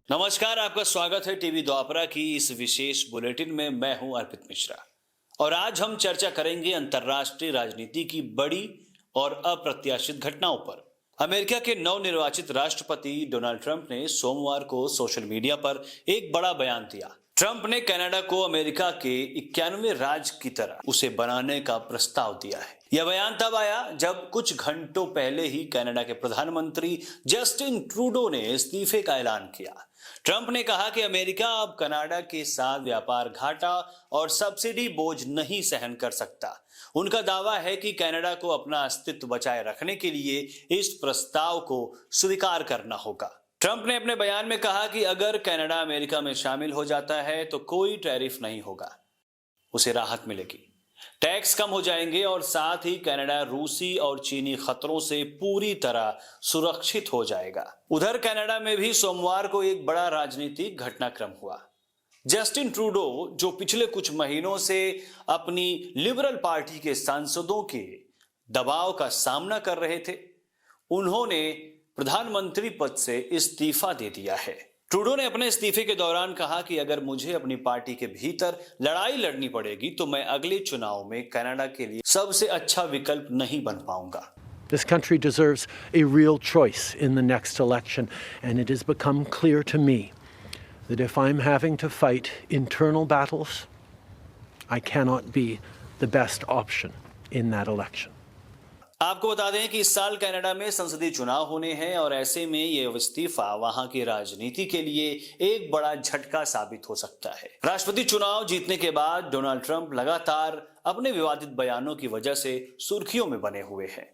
नमस्कार, आपका स्वागत है टीवी द्वापरा की इस विशेष बुलेटिन में। मैं हूं अर्पित मिश्रा और आज हम चर्चा करेंगे अंतर्राष्ट्रीय राजनीति की बड़ी और अप्रत्याशित घटनाओं पर। अमेरिका के नवनिर्वाचित राष्ट्रपति डोनाल्ड ट्रंप ने सोमवार को सोशल मीडिया पर एक बड़ा बयान दिया। ट्रंप ने कनाडा को अमेरिका के 91वें राज्य की तरह उसे बनाने का प्रस्ताव दिया है। यह बयान तब आया जब कुछ घंटों पहले ही कनाडा के प्रधानमंत्री जस्टिन ट्रूडो ने इस्तीफे का ऐलान किया। ट्रंप ने कहा कि अमेरिका अब कनाडा के साथ व्यापार घाटा और सब्सिडी बोझ नहीं सहन कर सकता। उनका दावा है कि कनाडा को अपना अस्तित्व बचाए रखने के लिए इस प्रस्ताव को स्वीकार करना होगा। ट्रंप ने अपने बयान में कहा कि अगर कनाडा अमेरिका में शामिल हो जाता है तो कोई टैरिफ नहीं होगा, उसे राहत मिलेगी, टैक्स कम हो जाएंगे और साथ ही कनाडा रूसी और चीनी खतरों से पूरी तरह सुरक्षित हो जाएगा। उधर कनाडा में भी सोमवार को एक बड़ा राजनीतिक घटनाक्रम हुआ। जस्टिन ट्रूडो, जो पिछले कुछ महीनों से अपनी लिबरल पार्टी के सांसदों के दबाव का सामना कर रहे थे, उन्होंने प्रधानमंत्री पद से इस्तीफा दे दिया है। ट्रूडो ने अपने इस्तीफे के दौरान कहा कि अगर मुझे अपनी पार्टी के भीतर लड़ाई लड़नी पड़ेगी तो मैं अगले चुनाव में कनाडा के लिए सबसे अच्छा विकल्प नहीं बन पाऊंगा। This country deserves a real choice in the next election, and it has become clear to me that if I'm having to fight internal battles, I cannot be the best option in that election. आपको बता दें कि इस साल Canada में संसदीय चुनाव होने हैं और ऐसे में ये इस्तीफा वहां की राजनीति के लिए एक बड़ा झटका साबित हो सकता है। राष्ट्रपति चुनाव जीतने के बाद डोनाल्ड ट्रंप लगातार अपने विवादित बयानों की वजह से सुर्खियों में बने हुए हैं।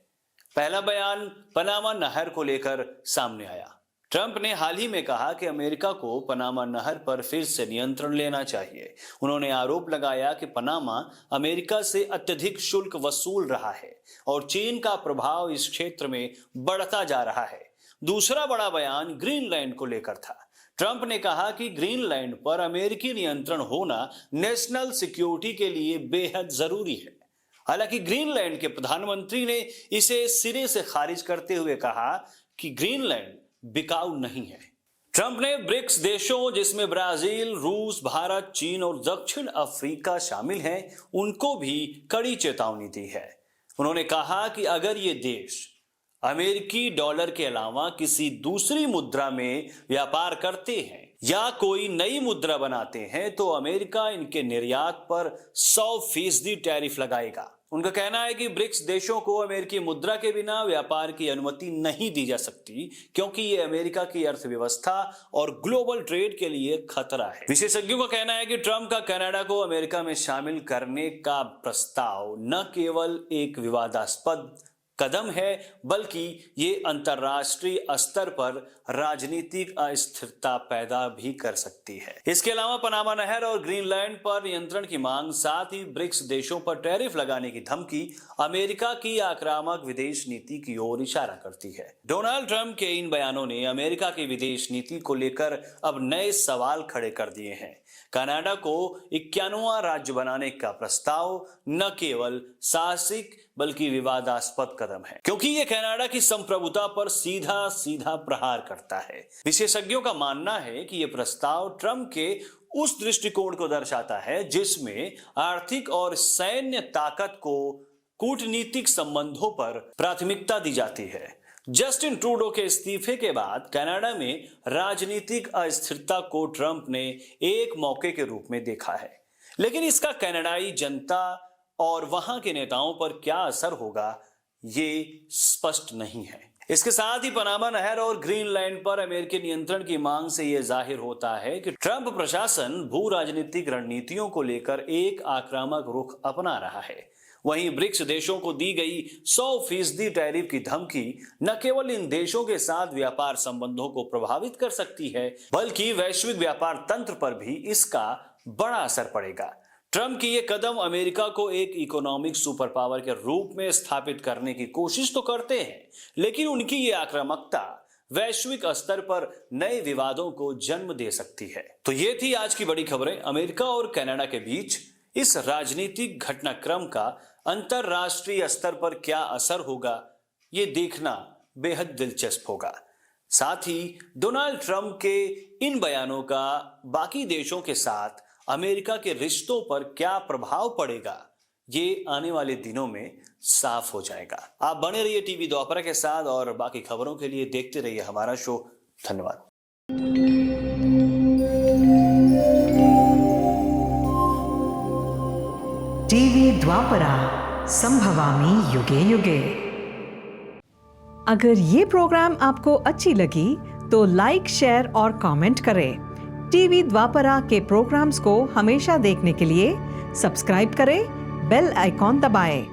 पहला बयान पनामा नहर को लेकर सामने आया। ट्रंप ने हाल ही में कहा कि अमेरिका को पनामा नहर पर फिर से नियंत्रण लेना चाहिए। उन्होंने आरोप लगाया कि पनामा अमेरिका से अत्यधिक शुल्क वसूल रहा है और चीन का प्रभाव इस क्षेत्र में बढ़ता जा रहा है। दूसरा बड़ा बयान ग्रीनलैंड को लेकर था। ट्रंप ने कहा कि ग्रीनलैंड पर अमेरिकी नियंत्रण होना नेशनल सिक्योरिटी के लिए बेहद जरूरी है। हालांकि ग्रीनलैंड के प्रधानमंत्री ने इसे सिरे से खारिज करते हुए कहा कि ग्रीनलैंड बिकाऊ नहीं है। ट्रंप ने ब्रिक्स देशों, जिसमें ब्राजील, रूस, भारत, चीन और दक्षिण अफ्रीका शामिल हैं, उनको भी कड़ी चेतावनी दी है। उन्होंने कहा कि अगर ये देश अमेरिकी डॉलर के अलावा किसी दूसरी मुद्रा में व्यापार करते हैं या कोई नई मुद्रा बनाते हैं तो अमेरिका इनके निर्यात पर 100% टैरिफ लगाएगा। उनका कहना है कि ब्रिक्स देशों को अमेरिकी मुद्रा के बिना व्यापार की अनुमति नहीं दी जा सकती, क्योंकि ये अमेरिका की अर्थव्यवस्था और ग्लोबल ट्रेड के लिए खतरा है। विशेषज्ञों का कहना है कि ट्रंप का कनाडा को अमेरिका में शामिल करने का प्रस्ताव न केवल एक विवादास्पद कदम है, बल्कि ये अंतर्राष्ट्रीय स्तर पर राजनीतिक अस्थिरता पैदा भी कर सकती है। इसके अलावा पनामा नहर और ग्रीनलैंड पर नियंत्रण की मांग, साथ ही ब्रिक्स देशों पर टैरिफ लगाने की धमकी अमेरिका की आक्रामक विदेश नीति की ओर इशारा करती है। डोनाल्ड ट्रंप के इन बयानों ने अमेरिका की विदेश नीति को लेकर अब नए सवाल खड़े कर दिए हैं। कनाडा को 91वां राज्य बनाने का प्रस्ताव न केवल साहसिक बल्कि विवादास्पद कदम है, क्योंकि यह कनाडा की संप्रभुता पर सीधा सीधा प्रहार करता है। विशेषज्ञों का मानना है कि यह प्रस्ताव ट्रंप के उस दृष्टिकोण को दर्शाता है जिसमें आर्थिक और सैन्य ताकत को कूटनीतिक संबंधों पर प्राथमिकता दी जाती है। जस्टिन ट्रूडो के इस्तीफे के बाद कनाडा में राजनीतिक अस्थिरता को ट्रंप ने एक मौके के रूप में देखा है, लेकिन इसका कनाडाई जनता और वहां के नेताओं पर क्या असर होगा ये स्पष्ट नहीं है। इसके साथ ही पनामा नहर और ग्रीनलैंड पर अमेरिकी नियंत्रण की मांग से यह जाहिर होता है कि ट्रंप प्रशासन भू राजनीतिक रणनीतियों को लेकर एक आक्रामक रुख अपना रहा है। वहीं ब्रिक्स देशों को दी गई 100% टैरिफ की धमकी न केवल इन देशों के साथ व्यापार संबंधों को प्रभावित कर सकती है, बल्कि वैश्विक व्यापार तंत्र पर भी इसका बड़ा असर पड़ेगा। ट्रंप की ये कदम अमेरिका को एक इकोनॉमिक सुपर पावर के रूप में स्थापित करने की कोशिश तो करते हैं, लेकिन उनकी ये आक्रामकता वैश्विक स्तर पर नए विवादों को जन्म दे सकती है। तो ये थी आज की बड़ी खबरें। अमेरिका और कनाडा के बीच इस राजनीतिक घटनाक्रम का अंतरराष्ट्रीय स्तर पर क्या असर होगा, ये देखना बेहद दिलचस्प होगा। साथ ही डोनाल्ड ट्रंप के इन बयानों का बाकी देशों के साथ अमेरिका के रिश्तों पर क्या प्रभाव पड़ेगा, ये आने वाले दिनों में साफ हो जाएगा। आप बने रहिए टीवी द्वापरा के साथ और बाकी खबरों के लिए देखते रहिए हमारा शो। धन्यवाद। टीवी द्वापरा, संभवामि युगे युगे। अगर ये प्रोग्राम आपको अच्छी लगी तो लाइक, शेयर और कमेंट करें। टीवी द्वापरा के प्रोग्राम्स को हमेशा देखने के लिए सब्सक्राइब करें, बेल आइकॉन दबाएं।